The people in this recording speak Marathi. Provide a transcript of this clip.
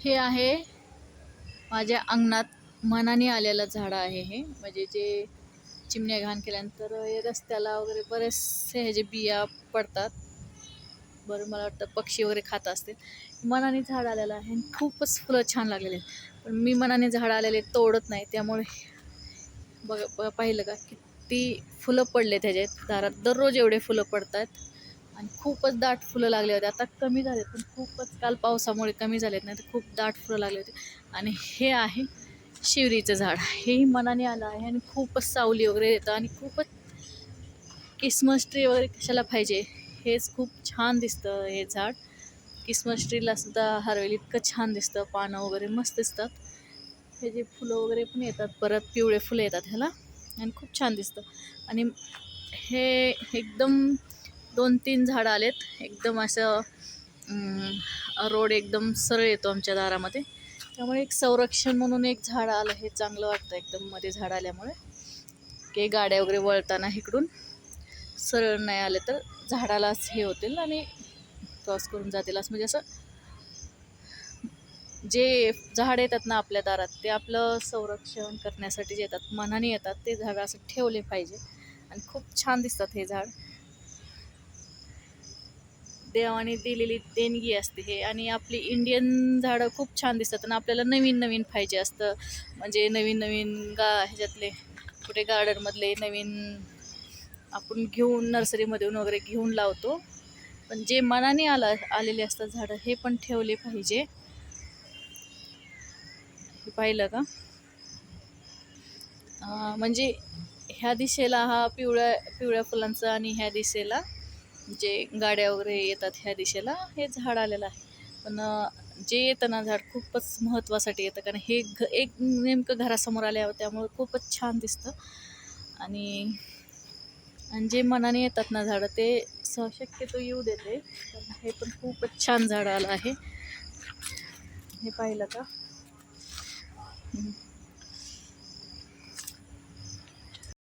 हे आहे माझ्या अंगणात मनाने आलेलं झाड आहे. हे म्हणजे जे चिमण्या घाण केल्यानंतर हे रस्त्याला वगैरे बरेचसे ह्याचे बिया पडतात. बरं मला वाटतं पक्षी वगैरे खात असतील. मनाने झाड आलेलं आहे आणि खूपच फुलं छान लागलेले आहेत. पण मी मनाने झाड आलेले तोडत नाही. त्यामुळे पाहिलं का किती फुलं पडले त्याच्यात दारात. दररोज एवढे फुलं पडतात आणि खूपच दाट फुलं लागले होते. आता कमी झालेत पण खूपच काल पावसामुळे कमी झालेत, नाही तर खूप दाट फुलं लागले होते. आणि हे आहे शिवरीचं झाड. हेही मनाने आलं आहे आणि खूपच सावली वगैरे येतं आणि खूपच क्रिसमस ट्री वगैरे कशाला पाहिजे, हेच खूप छान दिसतं हे झाड. क्रिसमस ट्रीला सुद्धा हरवेल इतकं छान दिसतं, पानं वगैरे मस्त दिसतात. हे जे फुलं वगैरे पण येतात, परत पिवळे फुलं येतात ह्याला आणि खूप छान दिसतं. आणि हे एकदम 2-3 झाडं आलेत. एकदम असं रोड एकदम सरळ येतो आमच्या दारामध्ये, त्यामुळे एक संरक्षण म्हणून एक झाड आलं, हे चांगलं वाटतं एकदम. मध्ये झाड आल्यामुळे की गाड्या वगैरे वळताना इकडून सरळ नाही आले तर झाडालाच हे होतील आणि क्रॉस करून जातील. असं म्हणजे असं जे झाड येतात ना आपल्या दारात, ते आपलं संरक्षण करण्यासाठी येतात, मनाने येतात. ते झाड असं ठेवले पाहिजे आणि खूप छान दिसतात हे झाड. देवाने दिलेली देणगी असते हे. आणि आपली इंडियन झाडं खूप छान दिसतात आणि आपल्याला नवीन नवीन पाहिजे असतं. म्हणजे नवीन नवीन ह्याच्यातले कुठे गार्डनमधले नवीन आपण घेऊन नर्सरीमधून वगैरे घेऊन लावतो. पण जे मनाने आलेले असतात झाडं, हे पण ठेवले पाहिजे. हे पाहिलं का? म्हणजे ह्या दिशेला हा पिवळ्या पिवळ्या फुलांचा आणि ह्या दिशेला जे गाड्या वगैरे येतात ह्या दिशेला हे झाड आलेलं आहे. पण जे येतं ना झाड खूपच महत्त्वासाठी येतं, कारण हे एक नेमकं घरासमोर आल्यावर त्यामुळे खूपच छान दिसतं. आणि जे मनाने येतात ना झाडं, ते शक्यतो येऊ देते. हे पण खूपच छान झाड आलं आहे. हे पाहिलं का?